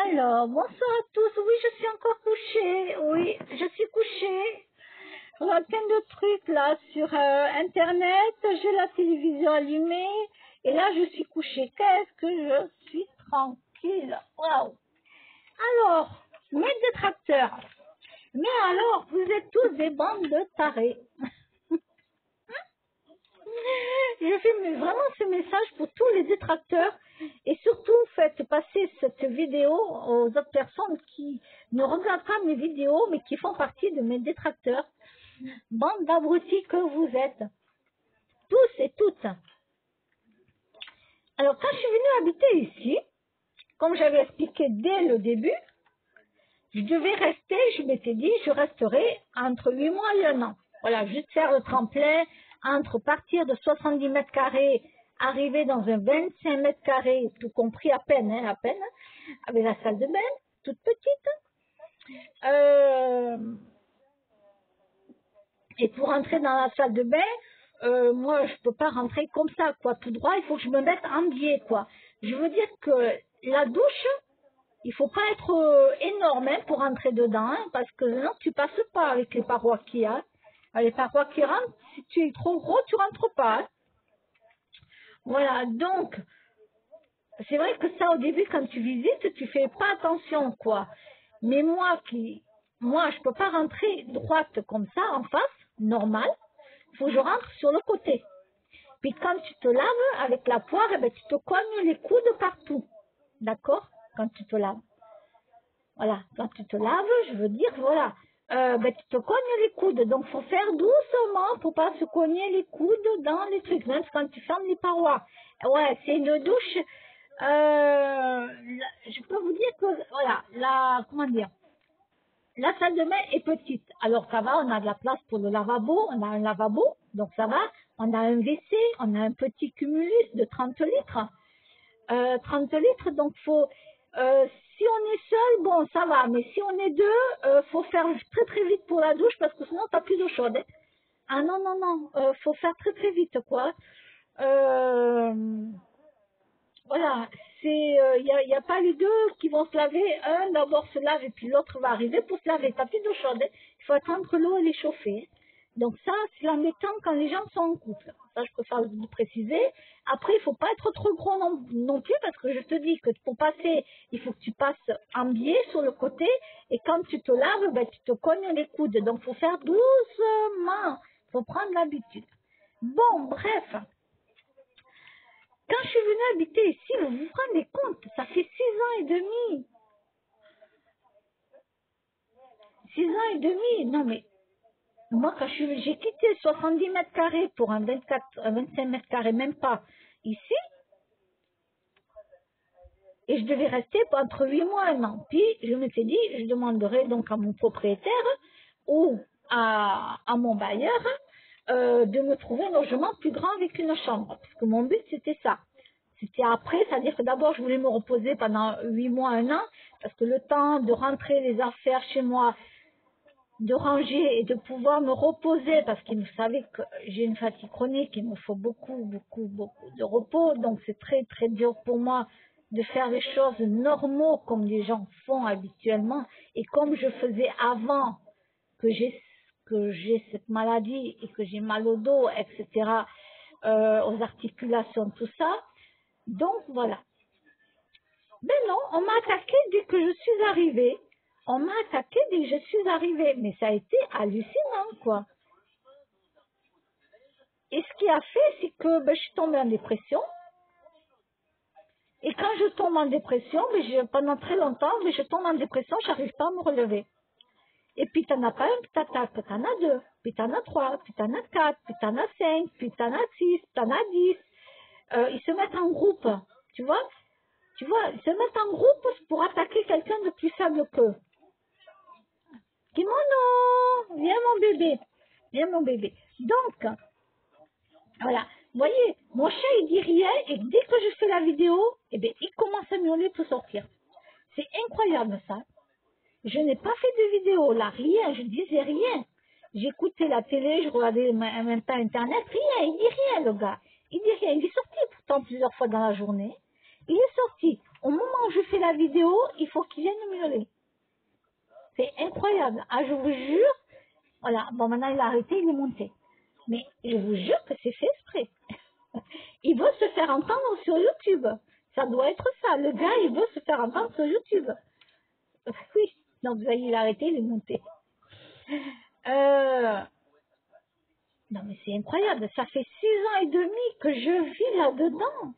Alors, bonsoir à tous. Oui, je suis encore couchée. Oui, je suis couchée. Je regarde plein de trucs là sur Internet. J'ai la télévision allumée. Et là, je suis couchée. Qu'est-ce que je suis tranquille. Waouh. Alors, mes détracteurs. Mais alors, vous êtes tous des bandes de tarés. Je fais vraiment ce message pour tous les détracteurs et surtout faites passer cette vidéo aux autres personnes qui ne regardent pas mes vidéos mais qui font partie de mes détracteurs. Bande d'abrutis que vous êtes, tous et toutes. Alors quand je suis venue habiter ici, comme j'avais expliqué dès le début, je devais rester, je m'étais dit, je resterai entre 8 mois et 1 an. Voilà, juste faire le tremplin entre partir de 70 mètres carrés, arriver dans un 25 mètres carrés, tout compris à peine, avec la salle de bain, toute petite. Et pour entrer dans la salle de bain, moi, je peux pas rentrer comme ça, quoi, tout droit, il faut que je me mette en biais, quoi. Je veux dire que la douche, il faut pas être énorme pour rentrer dedans, hein, parce que non, tu passes pas avec les parois qu'il y a. Les parois qui rentrent, si tu es trop gros, tu rentres pas. Hein. Voilà, donc, c'est vrai que ça, au début, quand tu visites, tu fais pas attention, quoi. Mais moi, je peux pas rentrer droite comme ça, en face, normal. Il faut que je rentre sur le côté. Puis quand tu te laves avec la poire, eh ben, tu te cognes les coudes partout. D'accord? Quand tu te laves. Voilà, quand tu te laves, je veux dire, voilà, tu te cognes les coudes. Donc, faut faire doucement pour pas se cogner les coudes dans les trucs, même quand tu fermes les parois. Ouais, c'est une douche. Je peux vous dire que, voilà, comment dire, la salle de bain est petite. Alors, ça va, on a de la place pour le lavabo, on a un lavabo, donc ça va. On a un WC, on a un petit cumulus de 30 litres. 30 litres, donc faut, si on est seul, bon, ça va, mais si on est deux, faut faire très très vite pour la douche parce que sinon t'as plus d'eau chaude. Hein. Ah non, non, non, faut faire très très vite, quoi. Euh, voilà, y a pas les deux qui vont se laver, un d'abord se lave et puis l'autre va arriver pour se laver, t'as plus d'eau chaude. Hein. Il faut attendre que l'eau elle est chauffée. Donc ça, c'est l'embêtant quand les gens sont en couple. Ça, je préfère vous préciser. Après, il faut pas être trop gros non plus parce que je te dis que pour passer, il faut que tu passes en biais sur le côté et quand tu te laves, tu te cognes les coudes. Donc, faut faire doucement. Faut prendre l'habitude. Bon, bref. Quand je suis venue habiter ici, vous vous rendez compte, ça fait 6 ans et demi. 6 ans et demi, non mais moi, quand j'ai quitté 70 mètres carrés pour un 25 mètres carrés, même pas ici, et je devais rester entre 8 mois et 1 an. Puis, je m'étais dit, je demanderai donc à mon propriétaire ou à mon bailleur de me trouver un logement plus grand avec une chambre. Parce que mon but, c'était ça. C'était après, c'est-à-dire que d'abord, je voulais me reposer pendant 8 mois, 1 an, parce que le temps de rentrer les affaires chez moi, de ranger et de pouvoir me reposer parce que vous savez que j'ai une fatigue chronique, il me faut beaucoup de repos, donc c'est très très dur pour moi de faire les choses normaux comme les gens font habituellement et comme je faisais avant que j'ai cette maladie et que j'ai mal au dos, etc., aux articulations, tout ça. Donc voilà. Mais non, on m'a attaqué dès que je suis arrivée. On m'a attaqué dès que je suis arrivée. Mais ça a été hallucinant, quoi. Et ce qui a fait, c'est que je suis tombée en dépression. Et quand je tombe en dépression, pendant très longtemps, je tombe en dépression, je n'arrive pas à me relever. Et puis, tu n'en as pas un, puis t'attaques, puis tu en as deux, puis tu en as trois, puis tu en as quatre, puis tu en as cinq, puis tu en as six, puis tu en as 10. Ils se mettent en groupe, tu vois. Tu vois, ils se mettent en groupe pour attaquer quelqu'un de plus faible qu'eux. Kimono, viens mon bébé, viens mon bébé. Donc, voilà, vous voyez, mon chat il dit rien et dès que je fais la vidéo, il commence à miauler pour sortir. C'est incroyable ça. Je n'ai pas fait de vidéo là, rien, je disais rien. J'écoutais la télé, je regardais même pas internet, rien, il dit rien le gars. Il dit rien, il est sorti pourtant plusieurs fois dans la journée. Il est sorti. Au moment où je fais fais la vidéo, il faut qu'ils viennent me miauler. C'est incroyable. Ah, je vous jure. Voilà. Bon, maintenant, il a arrêté, il est monté. Mais je vous jure que c'est fait exprès. Il veut se faire entendre sur YouTube. Ça doit être ça. Le gars, il veut se faire entendre sur YouTube. Oui. Donc, vous voyez, il a arrêté, il est monté. Non, mais c'est incroyable. Ça fait 6 ans et demi que je vis là-dedans.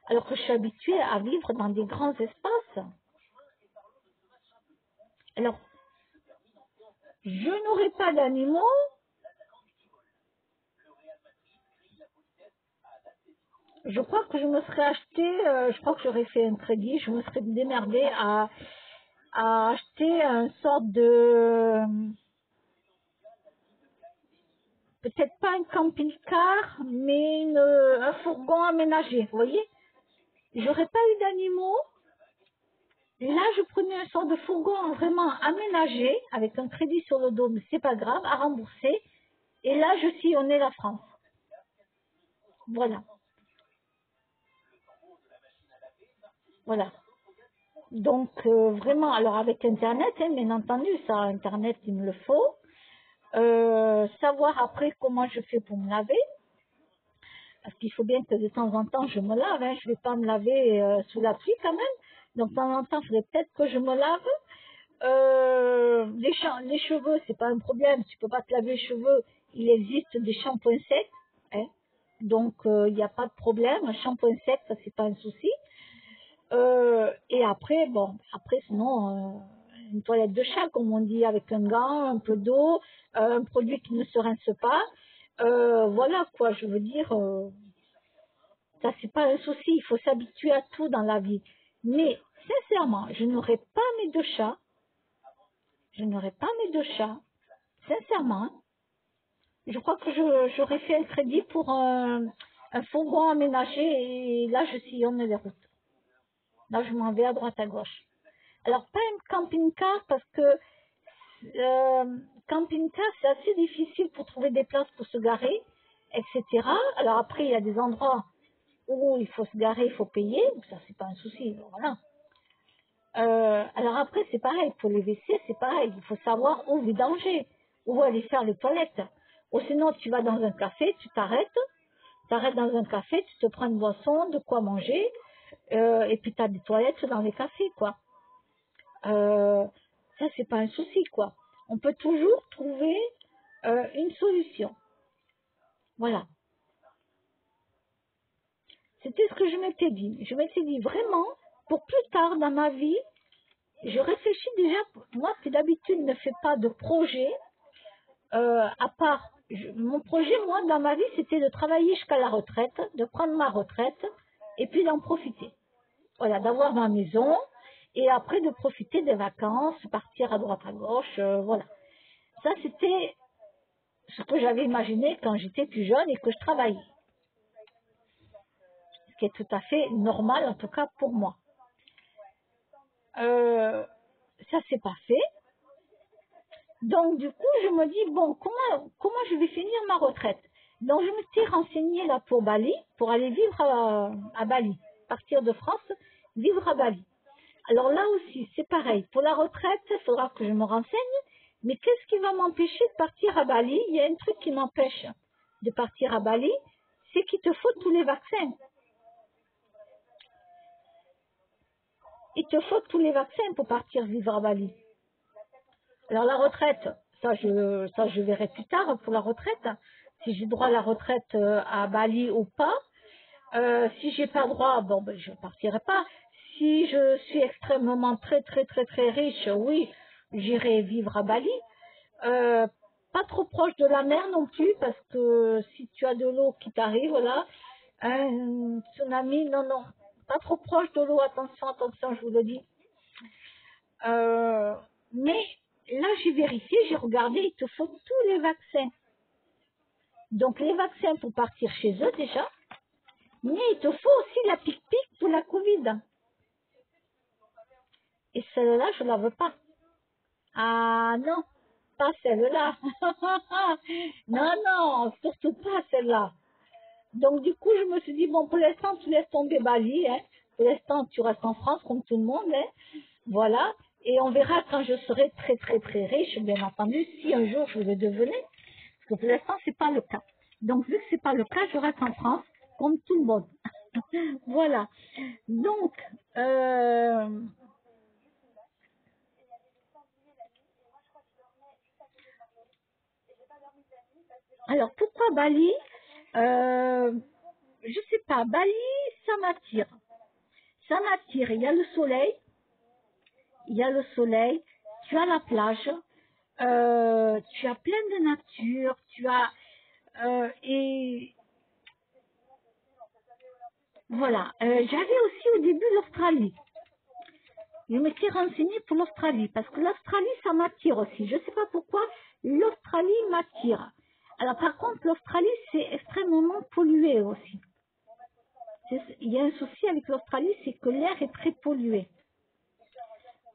Alors que je suis habituée à vivre dans des grands espaces. Alors, je n'aurai pas d'animaux. Je crois que je me serais acheté, je crois que j'aurais fait un crédit, je me serais démerdée à acheter un sorte de, peut-être pas un camping-car, mais un fourgon aménagé, vous voyez. J'aurais pas eu d'animaux. Là, je prenais un sort de fourgon vraiment aménagé, avec un crédit sur le dos, mais c'est pas grave, à rembourser. Et là, je sillonnais la France. Voilà. Voilà. Donc, vraiment, alors avec Internet, hein, bien entendu, ça, Internet, il me le faut. Savoir après comment je fais pour me laver. Parce qu'il faut bien que de temps en temps, je me lave. Hein. Je ne vais pas me laver sous la pluie quand même. Donc, de temps en temps, il faudrait peut-être que je me lave. Les cheveux, c'est pas un problème. Tu peux pas te laver les cheveux. Il existe des shampoings secs. Hein. Donc, il n'y a pas de problème. Un shampoing sec, ça, c'est pas un souci. Et après, bon, après, sinon, une toilette de chat, comme on dit, avec un gant, un peu d'eau, un produit qui ne se rince pas. Voilà, quoi, je veux dire, ça, c'est pas un souci. Il faut s'habituer à tout dans la vie. Mais, sincèrement, je n'aurais pas mes deux chats. Je n'aurais pas mes deux chats. Sincèrement, je crois que j'aurais fait un crédit pour un fourgon aménagé et là, je sillonne les routes. Là, je m'en vais à droite, à gauche. Alors, pas un camping-car parce que camping-car, c'est assez difficile pour trouver des places pour se garer, etc. Alors après, il y a des endroits où il faut se garer, il faut payer. Ça, c'est pas un souci. Voilà. Alors après, c'est pareil. Pour les WC, c'est pareil. Il faut savoir où vidanger, où aller faire les toilettes. Ou sinon, tu vas dans un café, tu t'arrêtes dans un café, tu te prends une boisson, de quoi manger, et puis tu as des toilettes dans les cafés, quoi. Ça, c'est pas un souci, quoi. On peut toujours trouver une solution. Voilà. C'était ce que je m'étais dit. Je m'étais dit vraiment, pour plus tard dans ma vie, je réfléchis déjà, moi qui d'habitude ne fais pas de projet, à part, mon projet, moi, dans ma vie, c'était de travailler jusqu'à la retraite, de prendre ma retraite, et puis d'en profiter. Voilà, d'avoir ma maison, et après de profiter des vacances, partir à droite à gauche, voilà. Ça, c'était ce que j'avais imaginé quand j'étais plus jeune et que je travaillais. Ce qui est tout à fait normal, en tout cas pour moi. Ça, c'est pas fait. Donc, du coup, je me dis, bon, comment je vais finir ma retraite? Donc, je me suis renseignée là pour Bali, pour aller vivre à Bali. Partir de France, vivre à Bali. Alors là aussi, c'est pareil. Pour la retraite, il faudra que je me renseigne. Mais qu'est-ce qui va m'empêcher de partir à Bali? Il y a un truc qui m'empêche de partir à Bali, c'est qu'il te faut tous les vaccins. Il te faut tous les vaccins pour partir vivre à Bali. Alors la retraite, ça je verrai plus tard pour la retraite, si j'ai droit à la retraite à Bali ou pas. Si j'ai pas droit, bon ben je partirai pas. Si je suis extrêmement très très très très riche, oui, j'irai vivre à Bali. Pas trop proche de la mer non plus, parce que si tu as de l'eau qui t'arrive, là, un tsunami, non, non, pas trop proche de l'eau, attention, attention, je vous le dis. Mais là, j'ai vérifié, j'ai regardé, il te faut tous les vaccins. Donc, les vaccins pour partir chez eux déjà, mais il te faut aussi la pique-pique pour la Covid. Et celle-là, je ne la veux pas. Ah non, pas celle-là. Non, non, surtout pas celle-là. Donc, du coup, je me suis dit, bon, pour l'instant, tu laisses tomber Bali, hein, Pour l'instant, tu restes en France comme tout le monde, hein. Voilà. Et on verra quand je serai très très très riche, bien entendu, si un jour je le devenais. Parce que pour l'instant, c'est pas le cas. Donc, vu que c'est pas le cas, je reste en France comme tout le monde. Voilà. Donc, alors pourquoi Bali? Je sais pas. Bali, ça m'attire. Ça m'attire. Il y a le soleil. Il y a le soleil. Tu as la plage. Tu as plein de nature. Tu as et voilà. J'avais aussi au début l'Australie. Je me suis renseignée pour l'Australie parce que l'Australie, ça m'attire aussi. Je ne sais pas pourquoi l'Australie m'attire. Alors par contre, l'Australie, c'est extrêmement pollué aussi. Il y a un souci avec l'Australie, c'est que l'air est très pollué.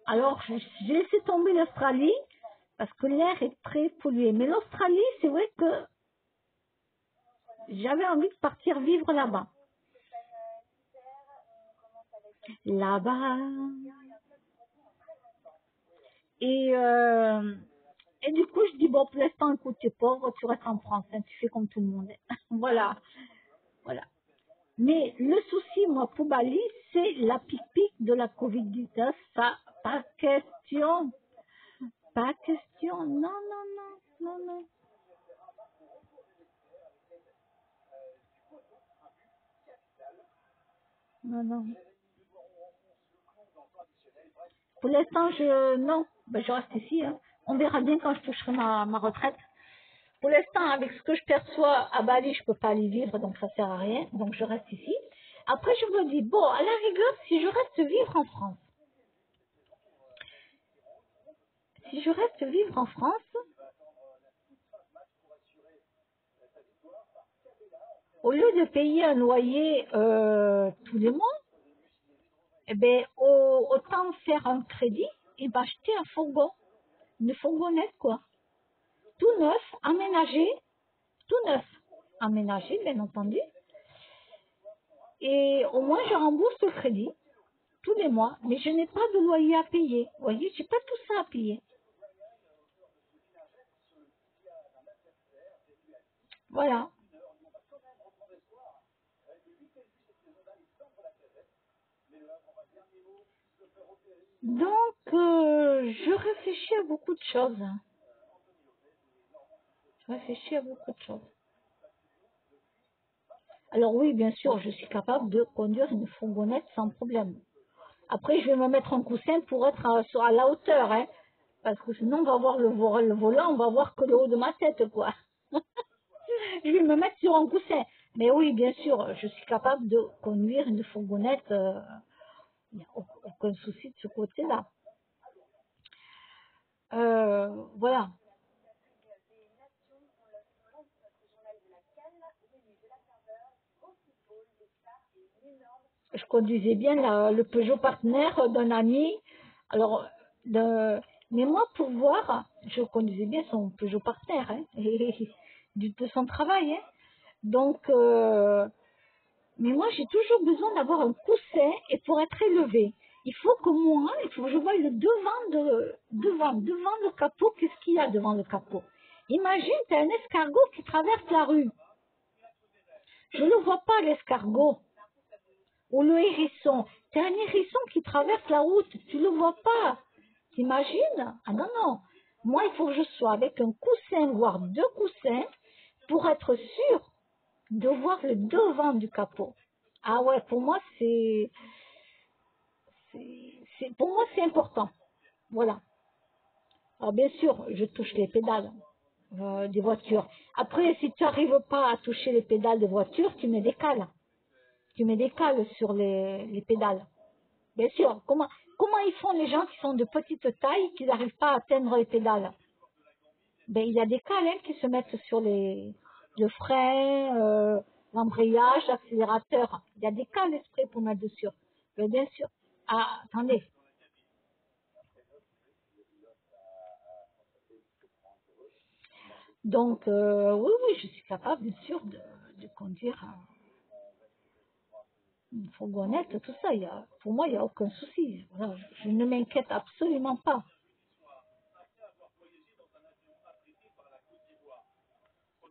Alors, j'ai laissé tomber l'Australie parce que l'air est très pollué. Mais l'Australie, c'est vrai que j'avais envie de partir vivre là-bas. Là-bas. Et du coup, je dis, bon, pour l'instant, écoute, tu es pauvre, tu restes en France, hein, tu fais comme tout le monde. Voilà, voilà. Mais le souci, moi, pour Bali, c'est la pique-pique de la Covid-19. Ça, pas question. Pas question. Non, non, non, non, non. Non, non. Pour l'instant, non, ben, je reste ici, hein. On verra bien quand je toucherai ma retraite. Pour l'instant, avec ce que je perçois à Bali, je peux pas aller vivre, donc ça sert à rien. Donc je reste ici. Après, je me dis, bon, à la rigueur, si je reste vivre en France, si je reste vivre en France, au lieu de payer un loyer tous les mois, eh ben, autant faire un crédit et m'acheter un fourgon, une fourgonnette, quoi. Tout neuf, aménagé, tout neuf, aménagé, bien entendu. Et au moins, je rembourse le crédit tous les mois, mais je n'ai pas de loyer à payer. Vous voyez, j'ai pas tout ça à payer. Voilà. Donc, je réfléchis à beaucoup de choses. Je réfléchis à beaucoup de choses. Alors oui, bien sûr, je suis capable de conduire une fourgonnette sans problème. Après, je vais me mettre un coussin pour être à la hauteur, hein, parce que sinon, on va voir le volant, on va voir que le haut de ma tête, quoi. Je vais me mettre sur un coussin. Mais oui, bien sûr, je suis capable de conduire une fourgonnette. Il n'y a aucun souci de ce côté-là. Voilà. Je conduisais bien le Peugeot partenaire d'un ami. Alors, mais moi, pour voir, je conduisais bien son Peugeot partenaire, hein, de son travail. Hein. Donc, mais moi, j'ai toujours besoin d'avoir un coussin et pour être élevé. Il faut que moi, il faut que je voie le devant le capot, qu'est-ce qu'il y a devant le capot. Imagine, tu as un escargot qui traverse la rue. Je ne le vois pas, l'escargot. Ou le hérisson. C'est un hérisson qui traverse la route. Tu ne le vois pas. T'imagines? Ah non, non. Moi, il faut que je sois avec un coussin, voire deux coussins, pour être sûr de voir le devant du capot. Ah ouais, pour moi, pour moi, c'est important. Voilà. Alors, bien sûr, je touche les pédales des voitures. Après, si tu n'arrives pas à toucher les pédales des voitures, tu me décales. Tu me décales sur les pédales. Bien sûr. Comment ils font les gens qui sont de petite taille, qui n'arrivent pas à atteindre les pédales? Ben, il y a des câlins qui se mettent sur le frein, l'embrayage, l'accélérateur. Il y a des cales exprès pour mettre dessus. Mais bien sûr. Ah, attendez. Donc, oui, oui, je suis capable, bien sûr, de conduire. une fourgonnette, tout ça, pour moi, il n'y a aucun souci. Voilà, je ne m'inquiète absolument pas.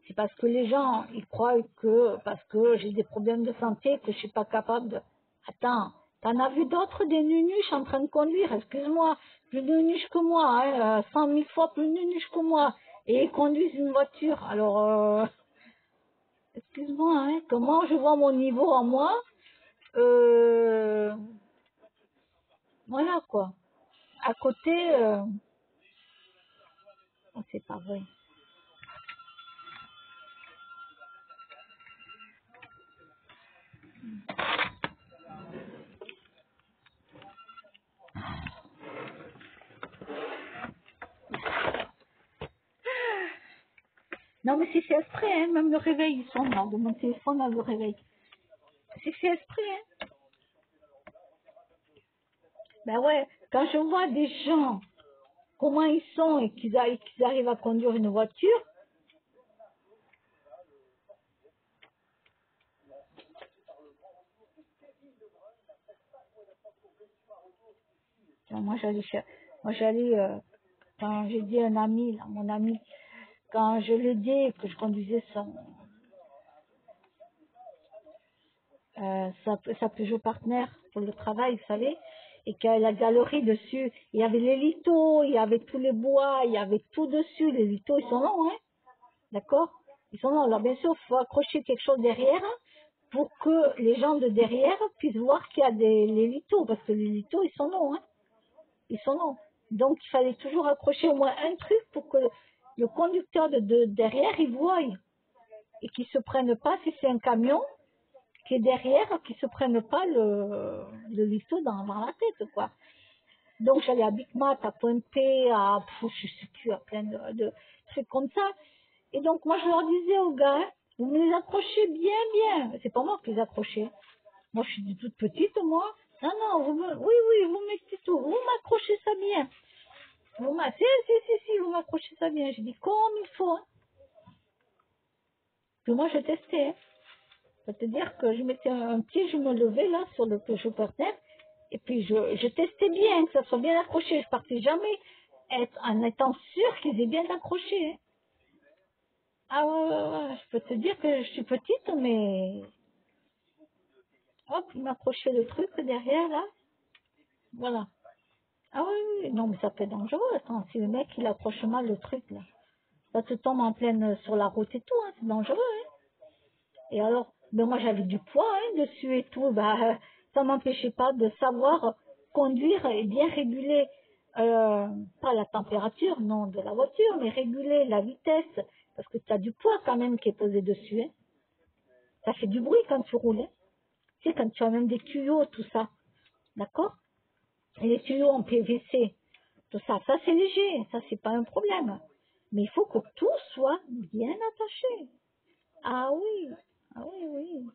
C'est parce que les gens, ils croient que parce que j'ai des problèmes de santé, que je suis pas capable de... Attends, t'en as vu d'autres des nunuches en train de conduire, excuse-moi, plus nunuches que moi, hein, 100 000 fois plus nunuches que moi, et ils conduisent une voiture. Alors, excuse-moi, hein, comment je vois mon niveau en moi, voilà quoi. À côté, oh, c'est pas vrai. Non mais c'est fait exprès, hein, même le réveil, ils sont là, de mon téléphone à le réveil. C'est fait exprès, hein. Ben ouais, quand je vois des gens, comment ils sont et qu'ils arrivent à conduire une voiture, moi j'allais, quand j'ai dit à un ami, là, mon ami, quand je lui dis que je conduisais sa Peugeot Partner pour le travail, vous savez, et que la galerie dessus, il y avait les litos, il y avait tous les bois, il y avait tout dessus, les litos, ils sont longs, hein, d'accord? Ils sont longs, alors bien sûr, il faut accrocher quelque chose derrière, pour que les gens de derrière puissent voir qu'il y a les litos, parce que les litos, ils sont longs, hein. Ils sont longs. Donc, il fallait toujours accrocher au moins un truc pour que le conducteur de derrière, il voie et qu'il se prenne pas, si c'est un camion qui est derrière, qu'il se prenne pas le lito dans la tête, quoi. Donc, j'allais à Big Mat, à Pointe-P, je sais plus, à plein de trucs comme ça. Et donc, moi, je leur disais aux gars, hein, vous me les accrochez bien, bien. C'est pas moi qui les accrochais. Moi, je suis toute petite, moi. Non, non, oui, vous mettez tout. Vous m'accrochez ça bien. Si, vous m'accrochez ça bien. J'ai dit, comme il faut. Hein. Puis moi, je testais. Hein. C'est-à-dire que je mettais un pied, je me levais là sur le Peugeot par terre. Et puis, je testais bien, que ça soit bien accroché. Je partais jamais en étant sûre qu'ils aient bien accroché. Hein. Ah ouais, je peux te dire que je suis petite, mais hop, il m'accrochait le truc derrière là. Voilà. Ah oui, oui, non, mais ça peut être dangereux. Attends, si le mec il accroche mal le truc là, ça te tombe en pleine sur la route et tout, hein, c'est dangereux. Hein. Et alors, ben moi j'avais du poids hein, dessus et tout, bah ça m'empêchait pas de savoir conduire et bien réguler, pas la température, non, de la voiture, mais réguler la vitesse, parce que tu as du poids quand même qui est posé dessus. Hein. Ça fait du bruit quand tu roules. Hein. Tu sais, quand tu as même des tuyaux, tout ça, d'accord? Et les tuyaux en PVC. Tout ça, ça c'est léger, ça c'est pas un problème. Mais il faut que tout soit bien attaché. Ah oui, ah oui, oui.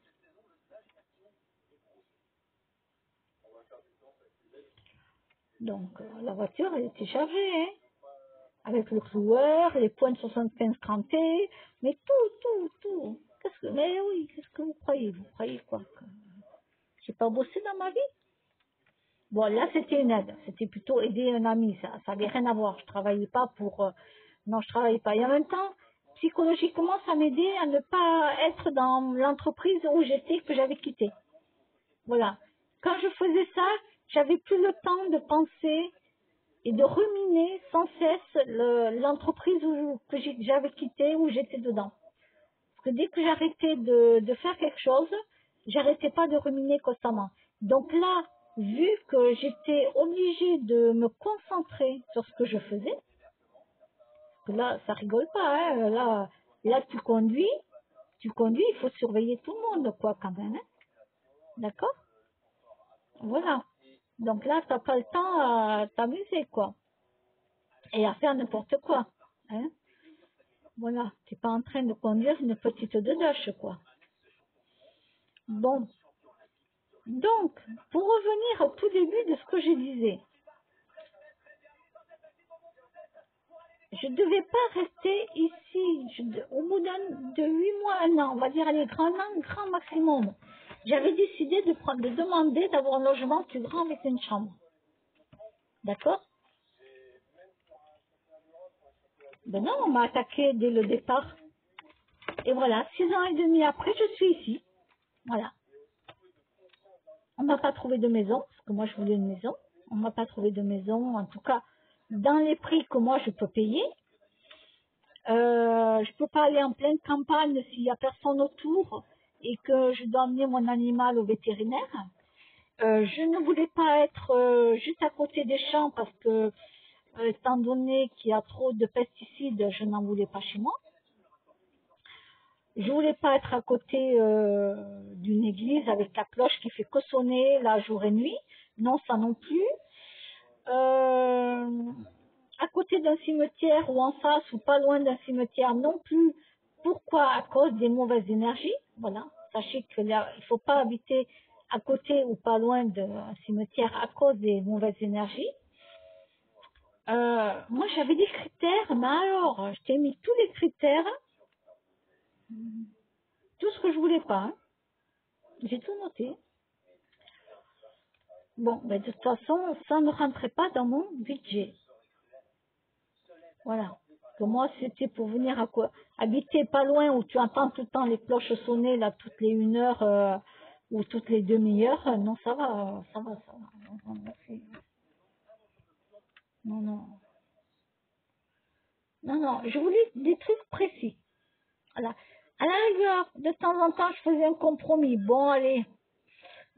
Donc la voiture elle était chargée, hein, avec le cloueur, les points de 75 crampés, mais tout. Mais oui, qu'est-ce que vous croyez? Vous croyez quoi? Que j'ai pas bossé dans ma vie? Bon, là c'était une aide, c'était plutôt aider un ami, ça avait rien à voir. Je travaillais pas pour, non, je travaillais pas. Et en même temps, psychologiquement, ça m'aidait à ne pas être dans l'entreprise où j'étais, que j'avais quitté. Voilà. Quand je faisais ça, j'avais plus le temps de penser et de ruminer sans cesse l'entreprise que j'avais quittée, où j'étais dedans. Parce que dès que j'arrêtais de faire quelque chose, j'arrêtais pas de ruminer constamment. Donc là, vu que j'étais obligée de me concentrer sur ce que je faisais, parce que là, ça rigole pas, hein, là tu conduis, il faut surveiller tout le monde, quoi, quand même, hein, d'accord? Voilà. Donc là, t'as pas le temps à t'amuser, quoi, et à faire n'importe quoi, hein? Voilà. T'es pas en train de conduire une petite dedoche, quoi. Bon. Donc, pour revenir au tout début de ce que je disais, je ne devais pas rester ici au bout de 8 mois, un an, on va dire, allez, grand maximum. j'avais décidé de demander d'avoir un logement plus grand avec une chambre. D'accord? Ben non, on m'a attaqué dès le départ. Et voilà, 6 ans et demi après, je suis ici. Voilà. On m'a pas trouvé de maison, parce que moi je voulais une maison. On m'a pas trouvé de maison, en tout cas, dans les prix que moi je peux payer. Je peux pas aller en pleine campagne s'il y a personne autour et que je dois emmener mon animal au vétérinaire. Je ne voulais pas être juste à côté des champs parce que, étant donné qu'il y a trop de pesticides, je n'en voulais pas chez moi. Je voulais pas être à côté d'une église avec la cloche qui fait que sonner la jour et nuit. Non, ça non plus. À côté d'un cimetière ou en face ou pas loin d'un cimetière non plus. Pourquoi? À cause des mauvaises énergies. Voilà. Sachez que là, il faut pas habiter à côté ou pas loin d'un cimetière à cause des mauvaises énergies. Moi, j'avais des critères, mais alors, je t'ai mis tous les critères, tout ce que je voulais pas. Hein. J'ai tout noté. Bon, ben, de toute façon, ça ne rentrait pas dans mon budget. Voilà. Que moi, c'était pour venir à quoi habiter pas loin où tu entends tout le temps les cloches sonner là toutes les 1 heure ou toutes les demi-heures. Non, ça va, ça va, ça va. Non, non, merci. Non, non. Non, non, je voulais des trucs précis. Voilà. À la rigueur, de temps en temps, je faisais un compromis. Bon, allez.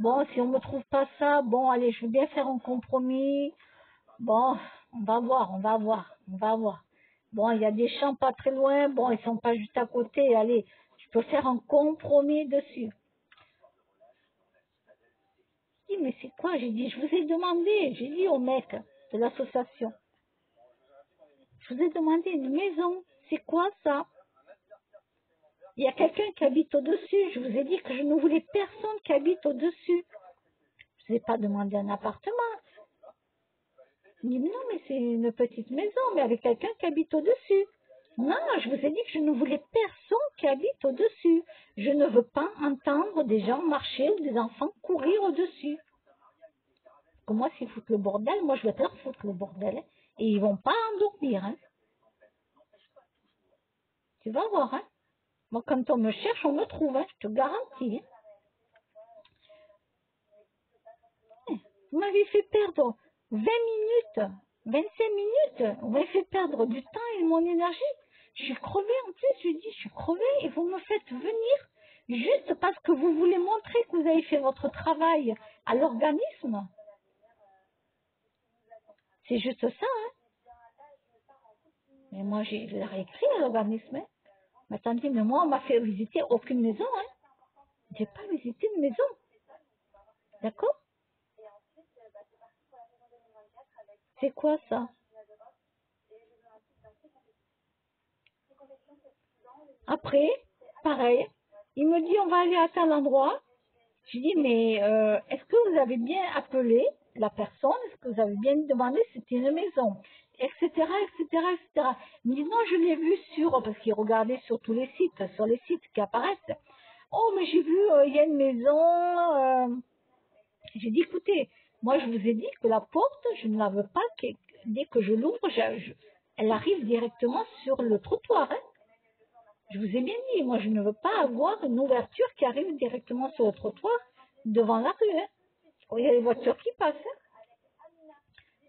Bon, si on me trouve pas ça, bon, allez, je veux bien faire un compromis. Bon, on va voir, on va voir, on va voir. Bon, il y a des champs pas très loin, bon, ils sont pas juste à côté, allez, je peux faire un compromis dessus. Je dis, mais c'est quoi? J'ai dit, je vous ai demandé, j'ai dit au mec de l'association, je vous ai demandé une maison, c'est quoi ça? Il y a quelqu'un qui habite au-dessus, je vous ai dit que je ne voulais personne qui habite au-dessus. Je vous ai pas demandé un appartement. Il dit, non, mais c'est une petite maison, mais avec quelqu'un qui habite au-dessus. Non, je vous ai dit que je ne voulais personne qui habite au-dessus. Je ne veux pas entendre des gens marcher ou des enfants courir au-dessus. Parce que moi, s'ils foutent le bordel, moi, je vais leur foutre le bordel. Hein. Et ils vont pas endormir. Hein. Tu vas voir. Hein. Moi, quand on me cherche, on me trouve. Hein. Je te garantis. Hein. Vous m'avez fait perdre 20 minutes, 25 minutes. Vous m'avez fait perdre du temps et de mon énergie. Je suis crevée en plus, je dis, je suis crevée et vous me faites venir juste parce que vous voulez montrer que vous avez fait votre travail à l'organisme. C'est juste ça, hein. Mais moi, j'ai réécrit à l'organisme. Hein. Mais attendez, mais moi, on m'a fait visiter aucune maison, hein. J'ai pas visité une maison. D'accord? C'est quoi ça? Après, pareil, il me dit, on va aller à tel endroit. Je dis, mais est-ce que vous avez bien appelé la personne? Est-ce que vous avez bien demandé si c'était une maison? Etc., etc., etc. Il me dit, non, je l'ai vu sur, parce qu'il regardait sur tous les sites, sur les sites qui apparaissent. Oh, mais j'ai vu, il y a une maison. J'ai dit, écoutez, moi, je vous ai dit que la porte, je ne la veux pas. Dès que je l'ouvre, elle arrive directement sur le trottoir. Hein. Je vous ai bien dit, moi je ne veux pas avoir une ouverture qui arrive directement sur le trottoir devant la rue. Hein. Il y a les voitures qui passent. Hein.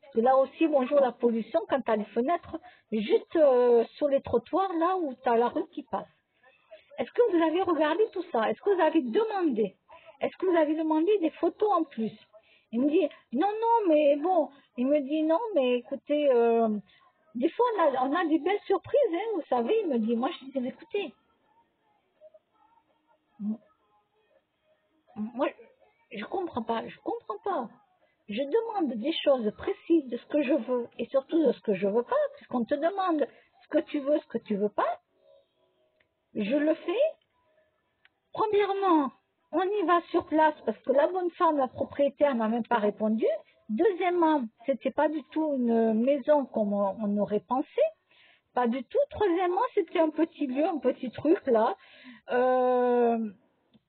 Parce que là aussi, bonjour la pollution, quand tu as les fenêtres, juste sur les trottoirs, là où tu as la rue qui passe. Est-ce que vous avez regardé tout ça? Est-ce que vous avez demandé? Est-ce que vous avez demandé des photos en plus? Il me dit, non, non, mais bon, il me dit, non, mais écoutez, des fois on a des belles surprises, hein, vous savez, il me dit, moi je dis, écoutez, moi, je comprends pas, je comprends pas. Je demande des choses précises de ce que je veux et surtout de ce que je veux pas, puisqu'on te demande ce que tu veux, ce que tu veux pas. Je le fais. Premièrement, on y va sur place parce que la bonne femme, la propriétaire, n'a même pas répondu. Deuxièmement, c'était pas du tout une maison comme on aurait pensé. Pas du tout. Troisièmement, c'était un petit lieu, un petit truc là.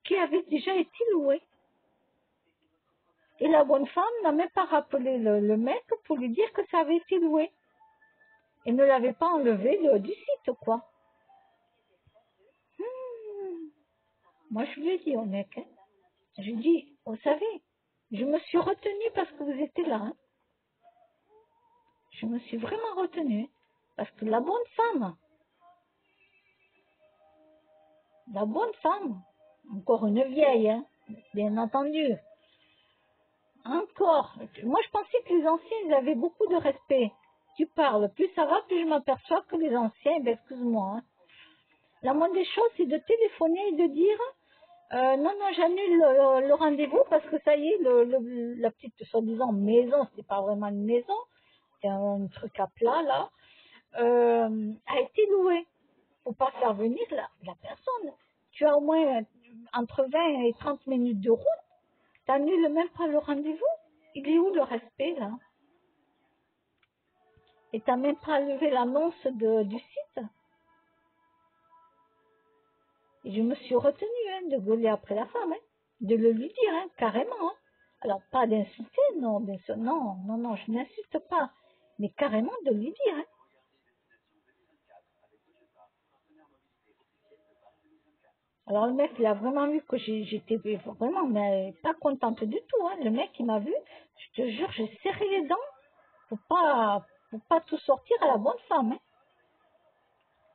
qui avait déjà été loué. Et la bonne femme n'a même pas rappelé le mec pour lui dire que ça avait été loué. Et ne l'avait pas enlevé du site, quoi. Moi, je lui ai dit au mec, hein. Je lui ai dit, vous savez, je me suis retenue parce que vous étiez là. Hein. Je me suis vraiment retenue. Parce que la bonne femme, encore une vieille, hein, bien entendu, encore. Moi, je pensais que les anciens, ils avaient beaucoup de respect. Tu parles, plus ça va, plus je m'aperçois que les anciens, ben, excuse-moi, hein. La moindre des choses, c'est de téléphoner et de dire, non, j'annule le rendez-vous parce que ça y est, la petite, soi-disant, maison, c'était pas vraiment une maison, c'est un truc à plat, là, a été loué. Faut pas faire venir la personne. Tu as au moins entre 20 et 30 minutes de route. Tu n'annules même pas le rendez-vous. Il est où le respect, là? Et tu n'as même pas levé l'annonce du site. Et je me suis retenue hein, de gueuler après la femme, hein, de le lui dire, hein, carrément. Hein. Alors, pas d'insulter, non, bien sûr, non, je n'insulte pas. Mais carrément de lui dire, hein. Alors le mec, il a vraiment vu que j'étais vraiment mais pas contente du tout. Hein. Le mec, il m'a vu, je te jure, j'ai serré les dents pour pas tout sortir à la bonne femme. Hein.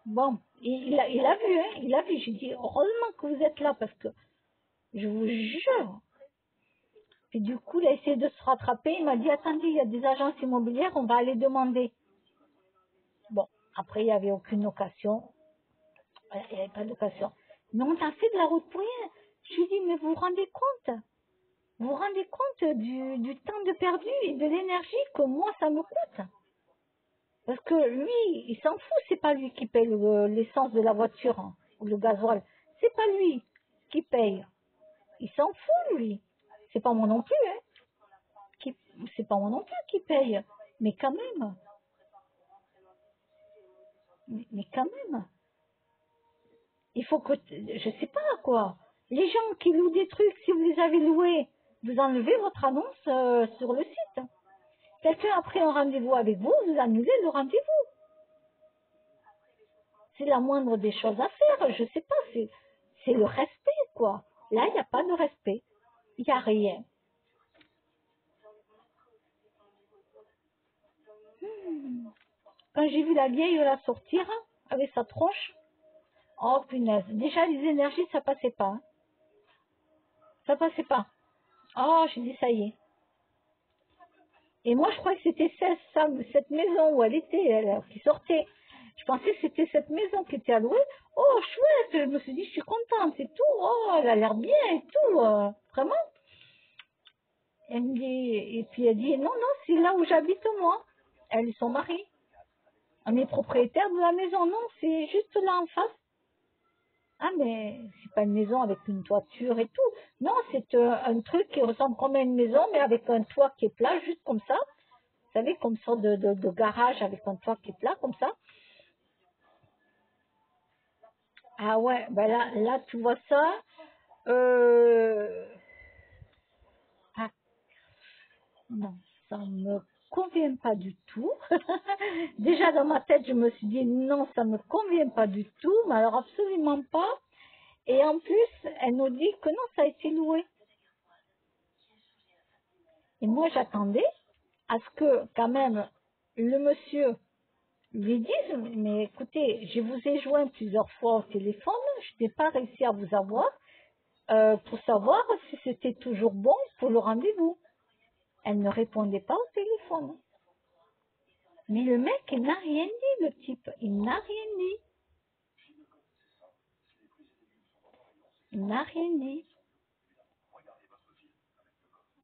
Bon, il a vu, hein, il a vu. J'ai dit, heureusement que vous êtes là parce que je vous jure. Et du coup, il a essayé de se rattraper. Il m'a dit, attendez, il y a des agences immobilières, on va aller demander. Bon, après, il n'y avait aucune occasion. Voilà, il n'y avait pas d'occasion. Mais on a fait de la route pour rien. Je lui ai dit, mais vous vous rendez compte? Vous vous rendez compte du temps de perdu et de l'énergie que moi, ça me coûte? Parce que lui, il s'en fout, c'est pas lui qui paye l'essence de la voiture hein, ou le gasoil. C'est pas lui qui paye. Il s'en fout, lui. C'est pas moi non plus, hein. C'est pas moi non plus qui paye. Mais quand même. Mais quand même. Il faut que, je sais pas quoi. Les gens qui louent des trucs, si vous les avez loués, vous enlevez votre annonce sur le site. Quelqu'un a pris un rendez-vous avec vous, vous annulez le rendez-vous. C'est la moindre des choses à faire. Je sais pas, c'est le respect, quoi. Là, il n'y a pas de respect. Il n'y a rien. Quand j'ai vu la vieille la sortir avec sa tronche, oh punaise. Déjà, les énergies, ça passait pas. Hein. Ça passait pas. Oh, j'ai dit, ça y est. Et moi, je croyais que c'était cette maison où elle était, qui sortait. Je pensais que c'était cette maison qui était allouée. Oh, chouette. Je me suis dit, je suis contente et tout. Oh, elle a l'air bien et tout. Vraiment. Elle me dit, et puis elle dit, non, c'est là où j'habite moi. Elle et son mari. On est propriétaire de la maison. Non, c'est juste là en face. Ah, mais c'est pas une maison avec une toiture et tout. Non, c'est un truc qui ressemble comme à une maison, mais avec un toit qui est plat, juste comme ça. Vous savez, comme ça de garage avec un toit qui est plat, comme ça. Ah ouais, ben là, tu vois ça. Ah, non, ça me convient pas du tout. Déjà dans ma tête, je me suis dit non, ça me convient pas du tout, mais alors absolument pas. Et en plus, elle nous dit que non, ça a été loué. Et moi, j'attendais à ce que quand même le monsieur lui dise, mais écoutez, je vous ai joint plusieurs fois au téléphone, je n'ai pas réussi à vous avoir pour savoir si c'était toujours bon pour le rendez-vous. Elle ne répondait pas au téléphone. Mais le mec, il n'a rien dit, le type. Il n'a rien dit. Il n'a rien dit.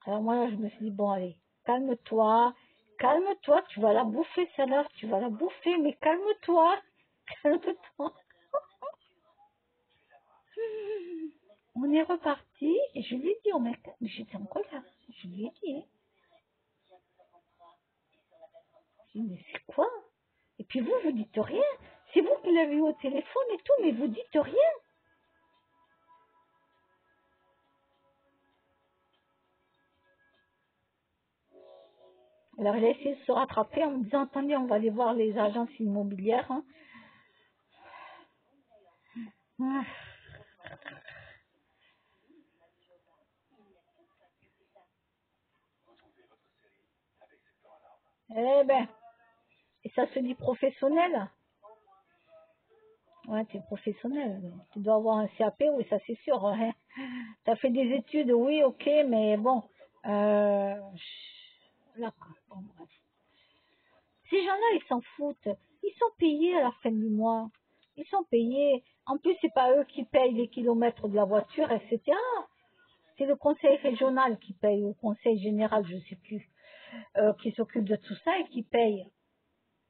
Alors moi, là, je me suis dit, bon, allez, calme-toi, tu vas la bouffer celle-là, tu vas la bouffer, mais calme-toi, calme-toi. On est reparti et je lui ai dit au mec, mais j'étais en colère, je lui ai dit, hein. Je lui ai dit, mais c'est quoi? Et puis vous dites rien. C'est vous qui l'avez eu au téléphone et tout, mais vous dites rien. Alors, elle a essayé de se rattraper en me disant, attendez, on va aller voir les agences immobilières. Hein. Ah. Eh ben, et ça se dit professionnel? Ouais, tu es professionnel. Tu dois avoir un CAP, oui, ça c'est sûr. Hein. Tu as fait des études, oui, ok, mais bon. Là, bon, bref. Ces gens-là, ils s'en foutent. Ils sont payés à la fin du mois. Ils sont payés. En plus, c'est pas eux qui payent les kilomètres de la voiture, etc. C'est le conseil régional qui paye, ou le conseil général, je sais plus, qui s'occupe de tout ça et qui paye.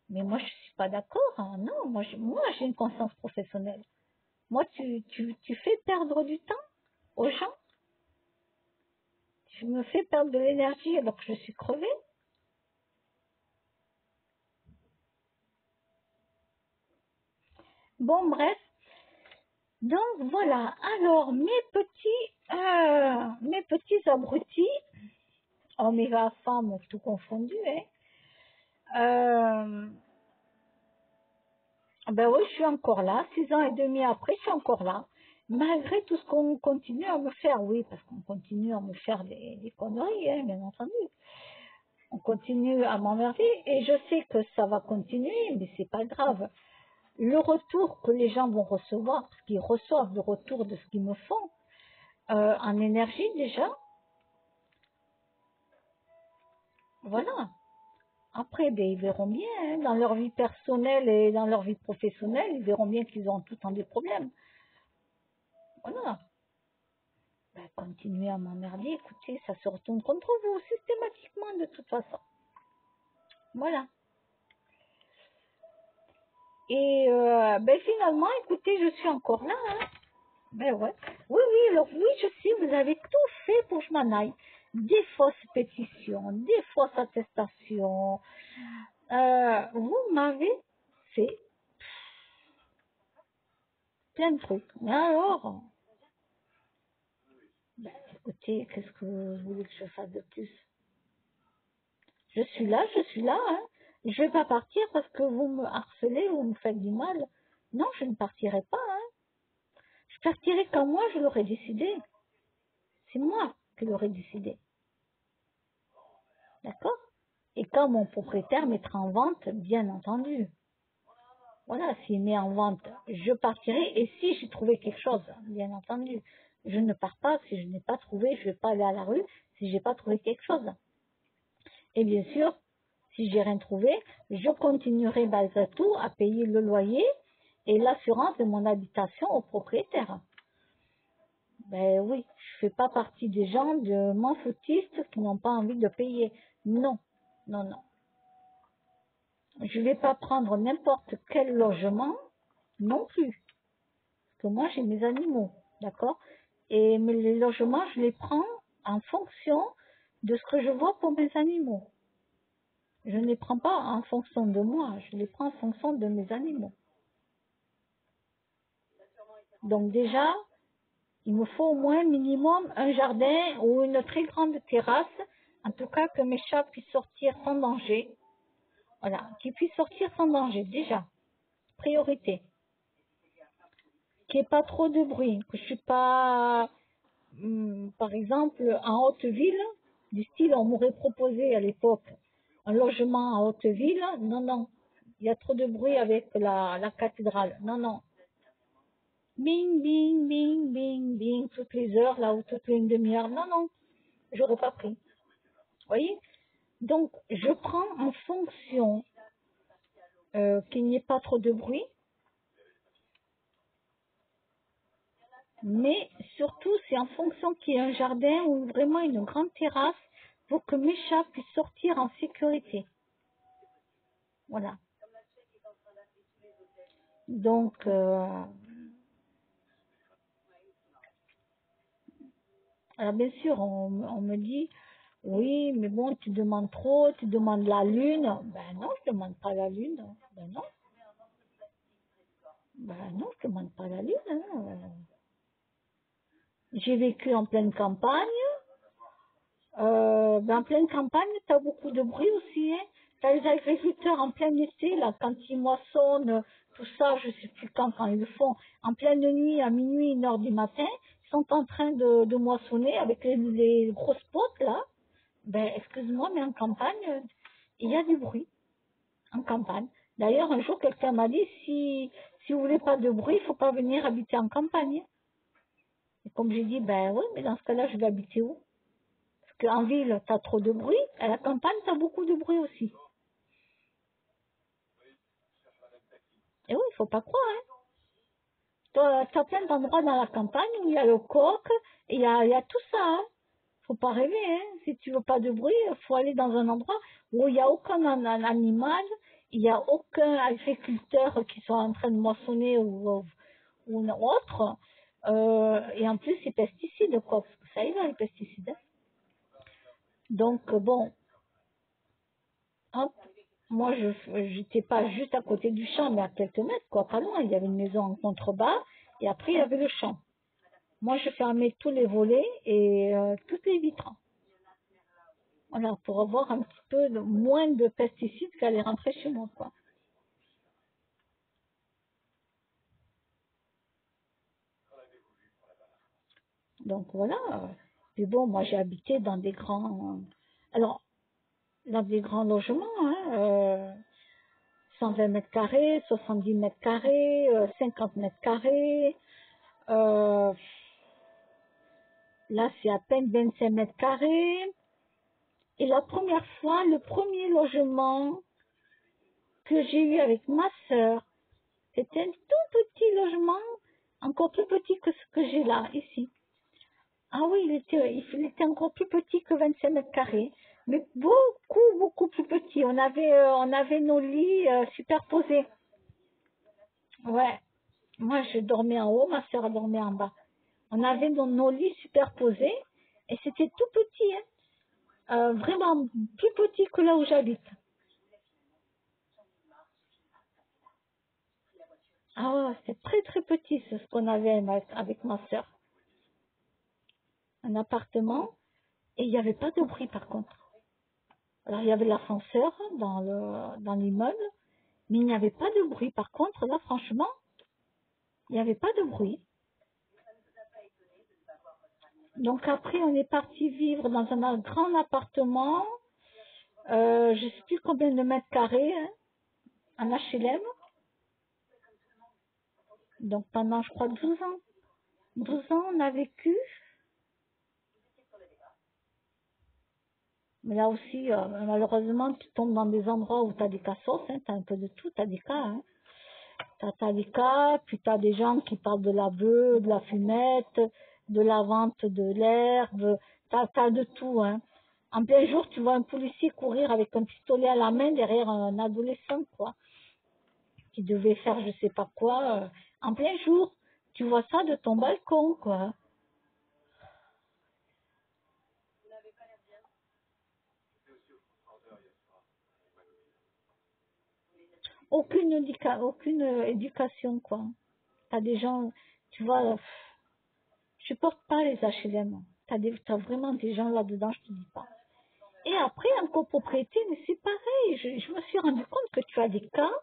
Mais moi, je suis pas d'accord. Hein. Non, moi, j'ai une conscience professionnelle. Moi, tu fais perdre du temps aux gens. Tu me fais perdre de l'énergie alors que je suis crevée. Bon, bref. Donc, voilà. Alors, mes petits abrutis, hommes et femmes, tout confondu, hein. Ben oui, je suis encore là. 6 ans et demi après, je suis encore là. Malgré tout ce qu'on continue à me faire, oui, parce qu'on continue à me faire des conneries, hein, bien entendu. On continue à m'emmerder et je sais que ça va continuer, mais c'est pas grave. Le retour que les gens vont recevoir, parce qu'ils reçoivent le retour de ce qu'ils me font, en énergie déjà, voilà. Après, ben, ils verront bien, hein, dans leur vie personnelle et dans leur vie professionnelle, ils verront bien qu'ils ont tout le temps des problèmes. Voilà. Ben, continuez à m'emmerder, écoutez, ça se retourne contre vous systématiquement de toute façon. Voilà. Et ben, finalement, écoutez, je suis encore là. Hein. Ben ouais. Oui, oui, alors oui, je sais, vous avez tout fait pour que je m'en aille. Des fausses pétitions, des fausses attestations. Vous m'avez fait plein de trucs. Mais alors, ben, écoutez, qu'est-ce que vous voulez que je fasse de plus? Je suis là, hein. Je vais pas partir parce que vous me harcelez, vous me faites du mal. Non, je ne partirai pas, hein. Je partirai quand moi je l'aurai décidé. C'est moi qui l'aurai décidé. D'accord? Et quand mon propriétaire mettra en vente, bien entendu. Voilà, s'il met en vente, je partirai. Et si j'ai trouvé quelque chose, bien entendu, je ne pars pas. Si je n'ai pas trouvé, je ne vais pas aller à la rue si j'ai pas trouvé quelque chose. Et bien sûr, si j'ai rien trouvé, je continuerai malgré tout à payer le loyer et l'assurance de mon habitation au propriétaire. Ben oui, je fais pas partie des gens de m'en-foutistes qui n'ont pas envie de payer. Non, non, non. Je vais pas prendre n'importe quel logement non plus. Parce que moi, j'ai mes animaux, d'accord? Et les logements, je les prends en fonction de ce que je vois pour mes animaux. Je ne les prends pas en fonction de moi, je les prends en fonction de mes animaux. Donc déjà, il me faut au moins minimum un jardin ou une très grande terrasse, en tout cas que mes chats puissent sortir sans danger. Voilà, qu'ils puissent sortir sans danger, déjà, priorité. Qu'il n'y ait pas trop de bruit, que je suis pas, par exemple, en haute ville, du style on m'aurait proposé à l'époque un logement en haute ville, non, non, il y a trop de bruit avec la cathédrale, non, non. Bing, bing, bing, bing, bing, toutes les heures, là, ou toutes les une demi-heure. Non, non, j'aurais pas pris. Vous voyez? Donc, je prends en fonction qu'il n'y ait pas trop de bruit, mais surtout, c'est en fonction qu'il y ait un jardin ou vraiment une grande terrasse pour que mes chats puissent sortir en sécurité. Voilà. Donc, alors bien sûr, on me dit, oui, mais bon, tu demandes trop, tu demandes la lune. Ben non, je demande pas la lune. Ben non. Ben non, je demande pas la lune. Hein. J'ai vécu en pleine campagne. En pleine campagne, tu as beaucoup de bruit aussi. Hein. Tu as les agriculteurs en plein été, là, quand ils moissonnent, tout ça, je sais plus quand ils le font, en pleine nuit, à minuit, 1 heure du matin, ils sont en train de moissonner avec les grosses potes, là. Ben, excuse-moi, mais en campagne, il y a du bruit, en campagne. D'ailleurs, un jour, quelqu'un m'a dit, si vous voulez pas de bruit, il faut pas venir habiter en campagne. Et comme j'ai dit, ben oui, mais dans ce cas-là, je vais habiter où? Parce qu'en ville, tu as trop de bruit, à la campagne, tu as beaucoup de bruit aussi. Et oui, il faut pas croire, hein. Tu as plein d'endroits dans la campagne où il y a le coq, et il y a tout ça, hein. Faut pas rêver, hein. Si tu veux pas de bruit, il faut aller dans un endroit où il n'y a aucun animal, il n'y a aucun agriculteur qui soit en train de moissonner ou autre. Et en plus, c'est pesticides, quoi. Parce que ça y va, les pesticides. Hein. Donc, bon, hop, moi, je n'étais pas juste à côté du champ, mais à quelques mètres, quoi, pas loin. Il y avait une maison en contrebas, et après, il y avait le champ. Moi, je fermais tous les volets et toutes les vitres. Voilà, pour avoir un petit peu moins de pesticides qui allaient rentrer chez moi, quoi. Donc, voilà. Puis bon, moi, j'ai habité dans des grands... Alors, dans des grands logements, hein, 120 mètres carrés, 70 mètres carrés, 50 mètres carrés. Euh, Là, c'est à peine 25 mètres carrés. Et la première fois, le premier logement que j'ai eu avec ma sœur, c'était un tout petit logement, encore plus petit que ce que j'ai là, ici. Ah oui, il était encore plus petit que 25 mètres carrés, mais beaucoup, beaucoup plus petit. On avait nos lits superposés. Ouais, moi je dormais en haut, ma sœur dormait en bas. On avait nos lits superposés et c'était tout petit, hein. Vraiment plus petit que là où j'habite. Ah ouais, c'était très très petit ce qu'on avait avec ma sœur. Un appartement et il n'y avait pas de bruit par contre. Alors il y avait l'ascenseur dans l'immeuble, mais il n'y avait pas de bruit. Par contre, là franchement, il n'y avait pas de bruit. Donc après, on est parti vivre dans un grand appartement, je ne sais plus combien de mètres carrés, hein, en HLM. Donc pendant, je crois, 12 ans. 12 ans, on a vécu. Mais là aussi, malheureusement, tu tombes dans des endroits où tu as des cassos, hein, tu as un peu de tout, tu as des cas. Hein. Tu as des cas, puis tu as des gens qui parlent de la beuh, de la fumette, de la vente de l'herbe, tu as de tout. Hein. En plein jour, tu vois un policier courir avec un pistolet à la main derrière un adolescent, quoi, qui devait faire je sais pas quoi. En plein jour, tu vois ça de ton balcon, quoi. Aucune éducation, quoi. T'as des gens, tu vois, je supporte pas les HLM. T'as vraiment des gens là-dedans, je te dis pas. Et après, en copropriété, mais c'est pareil. Je me suis rendu compte que tu as des cas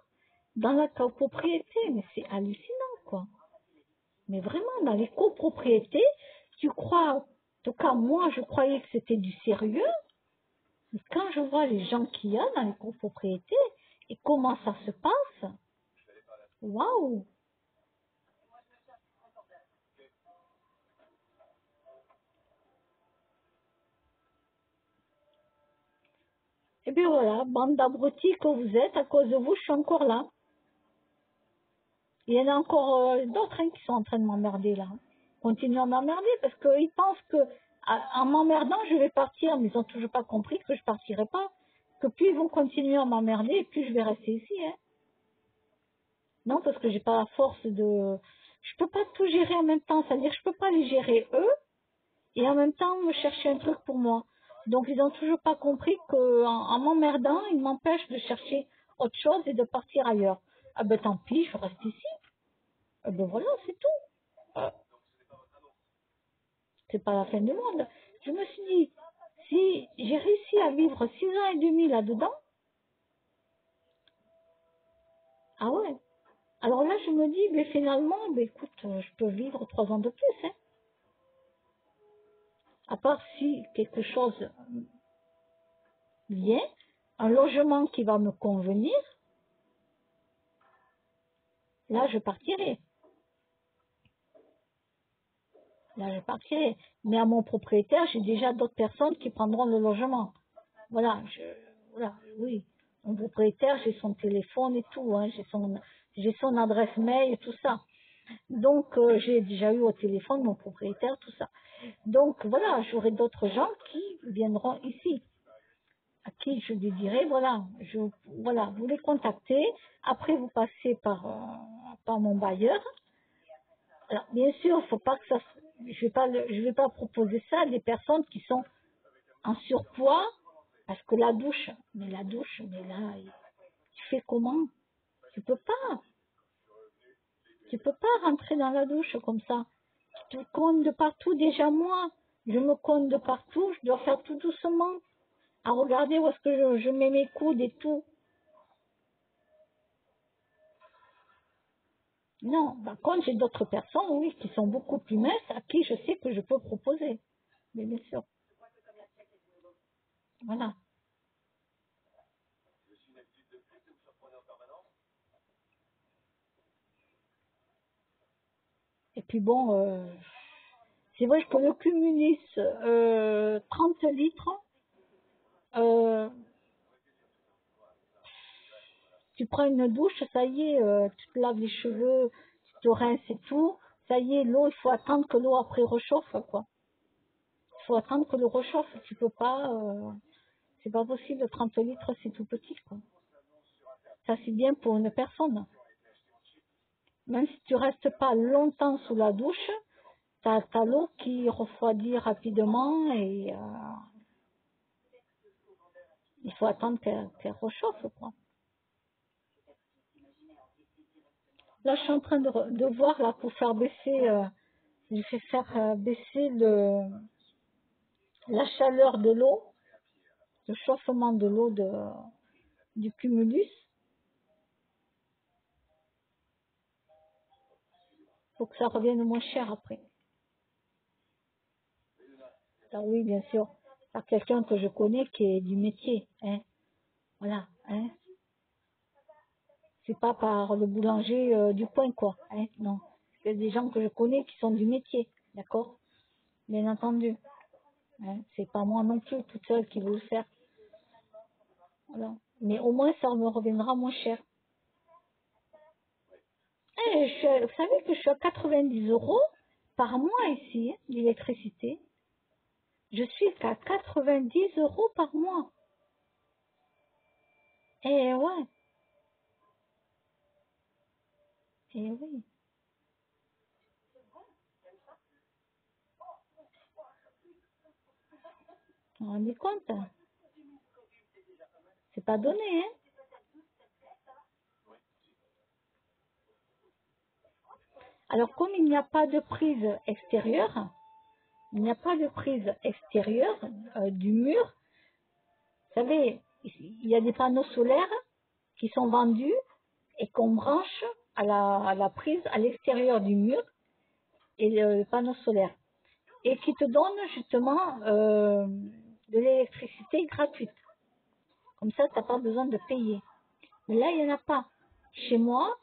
dans la copropriété, mais c'est hallucinant, quoi. Mais vraiment, dans les copropriétés, tu crois, en tout cas, moi, je croyais que c'était du sérieux, mais quand je vois les gens qu'il y a dans les copropriétés et comment ça se passe, waouh! Et bien voilà, bande d'abrutis que vous êtes, à cause de vous, je suis encore là. Il y en a encore d'autres hein, qui sont en train de m'emmerder là. Continuent à m'emmerder parce qu'ils pensent que en m'emmerdant, je vais partir, mais ils n'ont toujours pas compris que je partirai pas. Que plus ils vont continuer à m'emmerder, plus je vais rester ici. Hein. Non, parce que j'ai pas la force de... Je peux pas tout gérer en même temps. C'est-à-dire que je peux pas les gérer eux et en même temps me chercher un truc pour moi. Donc ils n'ont toujours pas compris qu'en m'emmerdant, ils m'empêchent de chercher autre chose et de partir ailleurs. Ah ben tant pis, je reste ici. Ah ben voilà, c'est tout. C'est pas la fin du monde. Je me suis dit, Si j'ai réussi à vivre 6 ans et demi là-dedans, ah ouais. Alors là, je me dis, mais finalement, écoute, je peux vivre 3 ans de plus, hein. À part si quelque chose vient, un logement qui va me convenir, là, je partirai. Là, je partirai. Mais à mon propriétaire, j'ai déjà d'autres personnes qui prendront le logement. Voilà, voilà, oui. Mon propriétaire, j'ai son téléphone et tout, hein, j'ai son adresse mail et tout ça. Donc, j'ai déjà eu au téléphone mon propriétaire, tout ça. Donc, voilà, j'aurai d'autres gens qui viendront ici, à qui je lui dirai, voilà, vous les contactez. Après, vous passez par mon bailleur. Alors, bien sûr, faut pas que ça, je vais pas proposer ça à des personnes qui sont en surpoids, parce que la douche, mais là, tu fais comment? Tu peux pas. Tu peux pas rentrer dans la douche comme ça. Tu te cognes de partout. Déjà, moi, je me cogne de partout. Je dois faire tout doucement. À regarder où est-ce que je mets mes coudes et tout. Non. Par contre, j'ai d'autres personnes, oui, qui sont beaucoup plus minces, à qui je sais que je peux proposer. Mais bien sûr. Voilà. Et puis bon, c'est vrai que le cumulus 30 litres, euh, tu prends une douche, ça y est, tu te laves les cheveux, tu te rinces et tout. Ça y est, l'eau, il faut attendre que l'eau après réchauffe, quoi. Il faut attendre que l'eau réchauffe. Tu peux pas, c'est pas possible. 30 litres, c'est tout petit, quoi. Ça, c'est bien pour une personne. Même si tu restes pas longtemps sous la douche, t'as l'eau qui refroidit rapidement et il faut attendre qu'elle réchauffe, quoi. Là, je suis en train de voir là pour faire baisser, je vais faire baisser la chaleur de l'eau, le chauffement de l'eau du cumulus, pour que ça revienne moins cher après. Ah oui, bien sûr, par quelqu'un que je connais qui est du métier, hein. Voilà, hein. C'est pas par le boulanger du coin, quoi, hein. Non, c'est des gens que je connais qui sont du métier, d'accord, bien entendu. Hein. C'est pas moi non plus toute seule qui veux le faire. Voilà. Mais au moins ça me reviendra moins cher. Vous savez que je suis à 90 € par mois ici, hein, d'électricité. Je suis qu'à 90 € par mois. Eh ouais, eh oui. Vous vous rendez compte? C'est pas donné, hein? Alors, comme il n'y a pas de prise extérieure, il n'y a pas de prise extérieure du mur, vous savez, il y a des panneaux solaires qui sont vendus et qu'on branche à la prise à l'extérieur du mur et le panneau solaire. Et qui te donnent justement de l'électricité gratuite. Comme ça, tu n'as pas besoin de payer. Mais là, il n'y en a pas. Chez moi,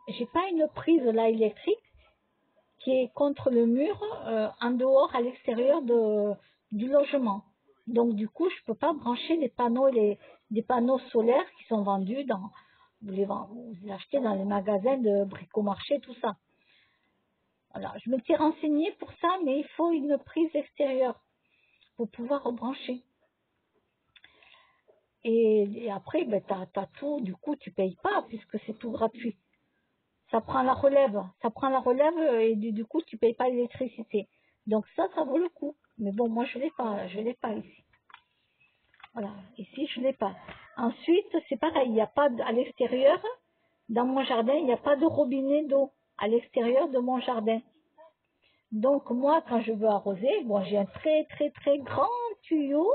j'ai pas une prise là électrique qui est contre le mur, en dehors, à l'extérieur du logement. Donc, du coup, je peux pas brancher des panneaux solaires qui sont vendus vous les achetez dans les magasins de bricomarché, tout ça. Voilà. Je m'étais renseignée pour ça, mais il faut une prise extérieure pour pouvoir rebrancher. Et après, ben, t'as tout, du coup, tu payes pas puisque c'est tout gratuit. Ça prend la relève et du coup, tu payes pas l'électricité. Donc ça vaut le coup. Mais bon, moi, je l'ai pas ici. Voilà, ici, je l'ai pas. Ensuite, c'est pareil, il n'y a pas à l'extérieur, dans mon jardin, il n'y a pas de robinet d'eau à l'extérieur de mon jardin. Donc moi, quand je veux arroser, bon, j'ai un très très très grand tuyau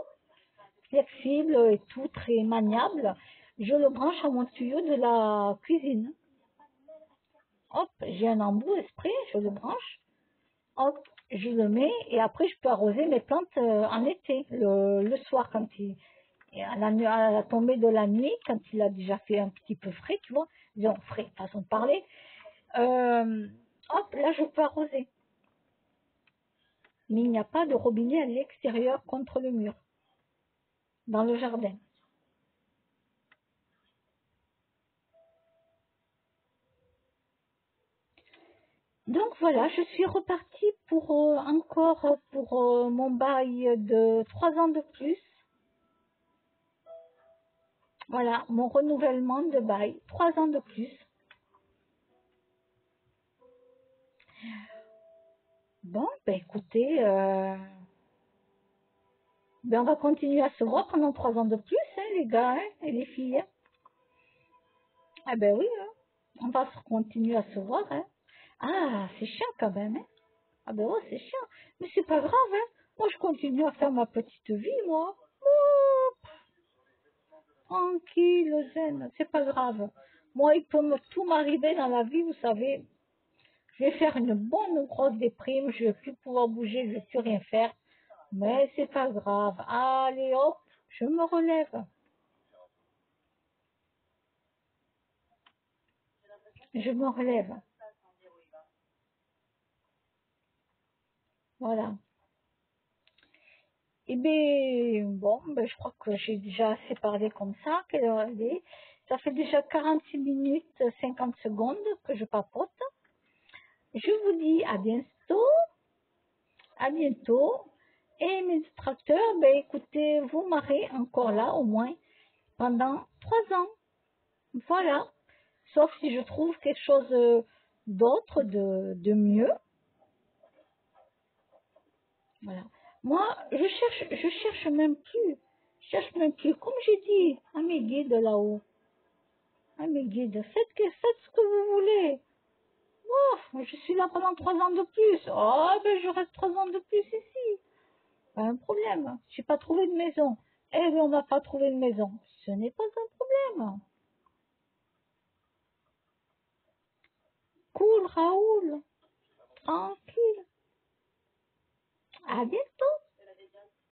flexible et tout, très maniable. Je le branche à mon tuyau de la cuisine. Hop, j'ai un embout spray, je le branche. Hop, je le mets et après je peux arroser mes plantes en été, le soir quand et à la tombée de la nuit, quand il a déjà fait un petit peu frais, tu vois, disons frais, façon de parler. Hop, là je peux arroser. Mais il n'y a pas de robinet à l'extérieur contre le mur, dans le jardin. Donc voilà, je suis repartie pour encore pour mon bail de 3 ans de plus. Voilà, mon renouvellement de bail, 3 ans de plus. Bon, ben écoutez, ben on va continuer à se voir pendant 3 ans de plus, hein, les gars hein, et les filles. Hein. Ah ben oui, hein, on va continuer à se voir. Hein. Ah, c'est chiant quand même. Hein. Ah ben ouais, c'est chiant. Mais c'est pas grave. Hein. Moi, je continue à faire ma petite vie, moi. Oh, tranquille, zen, c'est pas grave. Moi, il peut tout m'arriver dans la vie, vous savez. Je vais faire une bonne grosse déprime, je vais plus pouvoir bouger, je vais plus rien faire. Mais c'est pas grave. Allez hop, je me relève. Je me relève. Voilà. Eh bien, bon, ben, je crois que j'ai déjà assez parlé comme ça. Quelle heure elle est? Ça fait déjà 46 minutes, 50 secondes que je papote. Je vous dis à bientôt. À bientôt. Et mes distracteurs, ben écoutez, vous m'aurez encore là au moins pendant 3 ans. Voilà. Sauf si je trouve quelque chose d'autre, de mieux. Voilà. Moi, je cherche même plus. Je cherche même plus. Comme j'ai dit à mes guides là-haut, à mes guides, faites ce que vous voulez. Oh, je suis là pendant 3 ans de plus. Oh, ben je reste 3 ans de plus ici. Pas un problème. J'ai pas trouvé de maison. Eh bien, on n'a pas trouvé de maison. Ce n'est pas un problème. Cool, Raoul. Tranquille. À bientôt.